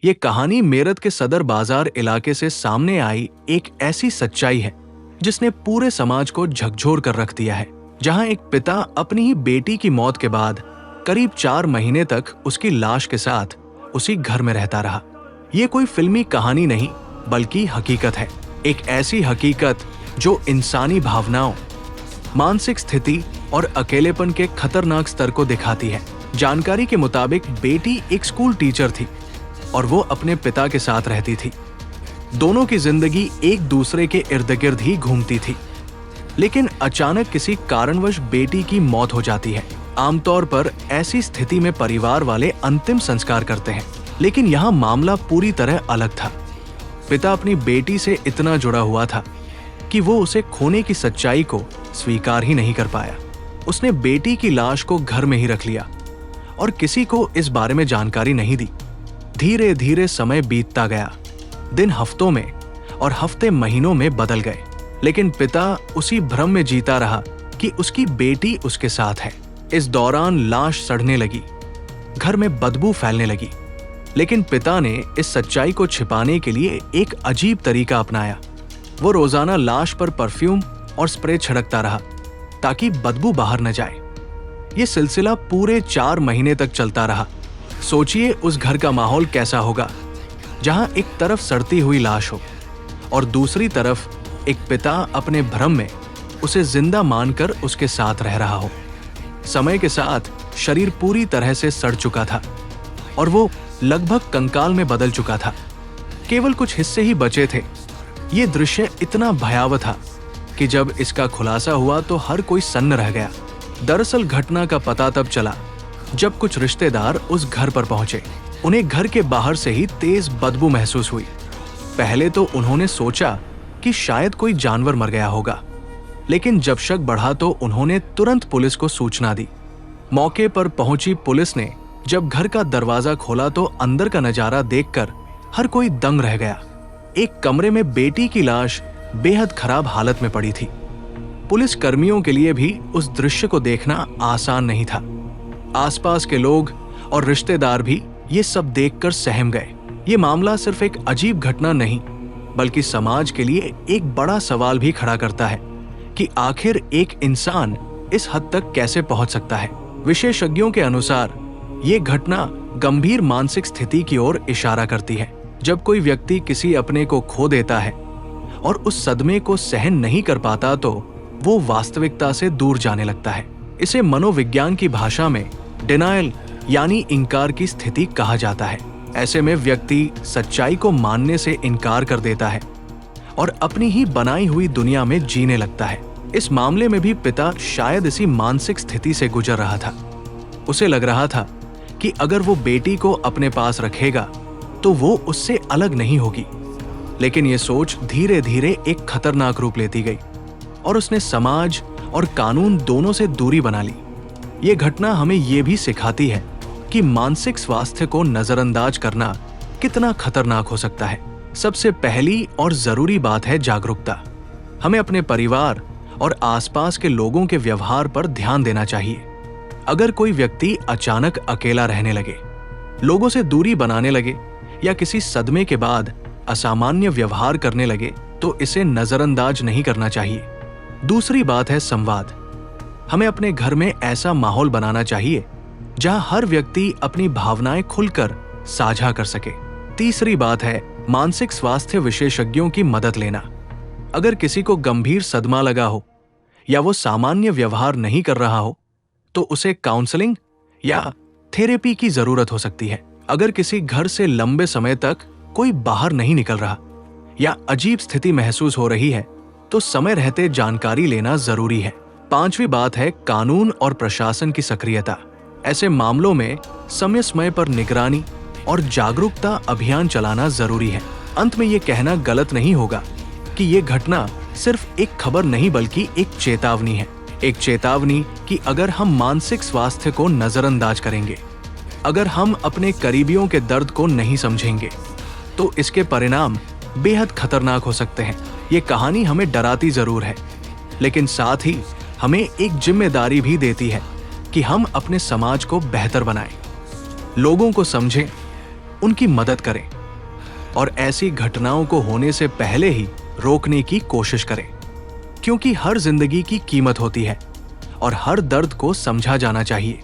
ये कहानी मेरठ के सदर बाजार इलाके से सामने आई एक ऐसी सच्चाई है जिसने पूरे समाज को झकझोर कर रख दिया है। जहां एक पिता अपनी ही बेटी की मौत के बाद करीब 4 महीने तक उसकी लाश के साथ उसी घर में रहता रहा। ये कोई फिल्मी कहानी नहीं बल्कि हकीकत है। एक ऐसी हकीकत जो इंसानी भावनाओं, मानसिक स्थिति और अकेलेपन के खतरनाक स्तर को दिखाती है। जानकारी के मुताबिक बेटी एक स्कूल टीचर थी और वो अपने पिता के साथ रहती थी। दोनों की जिंदगी एक दूसरे के इर्द गिर्द ही घूमती थी, लेकिन अचानक किसी कारणवश बेटी की मौत हो जाती है। आमतौर पर ऐसी स्थिति में परिवार वाले अंतिम संस्कार करते हैं, लेकिन यहाँ मामला पूरी तरह अलग था। पिता अपनी बेटी से इतना जुड़ा हुआ था कि वो उसे खोने की सच्चाई को स्वीकार ही नहीं कर पाया। उसने बेटी की लाश को घर में ही रख लिया और किसी को इस बारे में जानकारी नहीं दी। धीरे धीरे समय बीतता गया। दिन हफ्तों में और हफ्ते महीनों में बदल गए, लेकिन पिता उसी भ्रम में जीता रहा कि उसकी बेटी उसके साथ है। इस दौरान लाश सड़ने लगी, घर में बदबू फैलने लगी, लेकिन पिता ने इस सच्चाई को छिपाने के लिए एक अजीब तरीका अपनाया। वो रोजाना लाश पर परफ्यूम और स्प्रे छिड़कता रहा ताकि बदबू बाहर न जाए। ये सिलसिला पूरे 4 महीने तक चलता रहा। सोचिए उस घर का माहौल कैसा होगा, जहां एक तरफ सड़ती हुई लाश हो और दूसरी तरफ एक पिता अपने भ्रम में उसे जिंदा मानकर उसके साथ रह रहा हो। समय के साथ शरीर पूरी तरह से सड़ चुका था और वो लगभग कंकाल में बदल चुका था। केवल कुछ हिस्से ही बचे थे। ये दृश्य इतना भयावह था कि जब इसका खुलासा हुआ तो हर कोई सन्न रह गया। दरअसल घटना का पता तब चला जब कुछ रिश्तेदार उस घर पर पहुंचे। उन्हें घर के बाहर से ही तेज बदबू महसूस हुई। पहले तो उन्होंने सोचा कि शायद कोई जानवर मर गया होगा, लेकिन जब शक बढ़ा तो उन्होंने तुरंत पुलिस को सूचना दी। मौके पर पहुंची पुलिस ने जब घर का दरवाजा खोला तो अंदर का नजारा देखकर हर कोई दंग रह गया। एक कमरे में बेटी की लाश बेहद खराब हालत में पड़ी थी। पुलिस कर्मियों के लिए भी उस दृश्य को देखना आसान नहीं था। आसपास के लोग और रिश्तेदार भी ये सब देखकर सहम गए। ये मामला सिर्फ एक अजीब घटना नहीं बल्कि समाज के लिए एक बड़ा सवाल भी खड़ा करता है कि आखिर एक इंसान इस हद तक कैसे पहुंच सकता है। विशेषज्ञों के अनुसार ये घटना गंभीर मानसिक स्थिति की ओर इशारा करती है। जब कोई व्यक्ति किसी अपने को खो देता है और उस सदमे को सहन नहीं कर पाता तो वो वास्तविकता से दूर जाने लगता है। इसे मनोविज्ञान की भाषा में डिनायल यानी इनकार की स्थिति कहा जाता है। ऐसे में व्यक्ति सच्चाई को मानने से इनकार कर देता है और अपनी ही बनाई हुई दुनिया में जीने लगता है। इस मामले में भी पिता शायद इसी मानसिक स्थिति से गुजर रहा था। उसे लग रहा था कि अगर वो बेटी को अपने पास रखेगा तो वो उससे अलग नहीं होगी, लेकिन ये सोच धीरे धीरे एक खतरनाक रूप लेती गई और उसने समाज और कानून दोनों से दूरी बना ली। ये घटना हमें ये भी सिखाती है कि मानसिक स्वास्थ्य को नजरअंदाज करना कितना खतरनाक हो सकता है। सबसे पहली और जरूरी बात है जागरूकता। हमें अपने परिवार और आसपास के लोगों के व्यवहार पर ध्यान देना चाहिए। अगर कोई व्यक्ति अचानक अकेला रहने लगे, लोगों से दूरी बनाने लगे या किसी सदमे के बाद असामान्य व्यवहार करने लगे तो इसे नजरअंदाज नहीं करना चाहिए। दूसरी बात है संवाद। हमें अपने घर में ऐसा माहौल बनाना चाहिए जहां हर व्यक्ति अपनी भावनाएं खुलकर साझा कर सके। तीसरी बात है मानसिक स्वास्थ्य विशेषज्ञों की मदद लेना। अगर किसी को गंभीर सदमा लगा हो या वो सामान्य व्यवहार नहीं कर रहा हो तो उसे काउंसलिंग या थेरेपी की जरूरत हो सकती है। अगर किसी घर से लंबे समय तक कोई बाहर नहीं निकल रहा या अजीब स्थिति महसूस हो रही है तो समय रहते जानकारी लेना जरूरी है। पांचवी बात है कानून और प्रशासन की सक्रियता। ऐसे मामलों में समय समय पर निगरानी और जागरूकता अभियान चलाना जरूरी है। अंत में ये कहना गलत नहीं होगा कि ये घटना सिर्फ एक खबर नहीं बल्कि एक चेतावनी है। एक चेतावनी कि अगर हम मानसिक स्वास्थ्य को नजरअंदाज करेंगे, अगर हम अपने करीबियों के दर्द को नहीं समझेंगे तो इसके परिणाम बेहद खतरनाक हो सकते हैं। ये कहानी हमें डराती जरूर है, लेकिन साथ ही हमें एक जिम्मेदारी भी देती है कि हम अपने समाज को बेहतर बनाएं, लोगों को समझें, उनकी मदद करें और ऐसी घटनाओं को होने से पहले ही रोकने की कोशिश करें, क्योंकि हर जिंदगी की कीमत होती है और हर दर्द को समझा जाना चाहिए।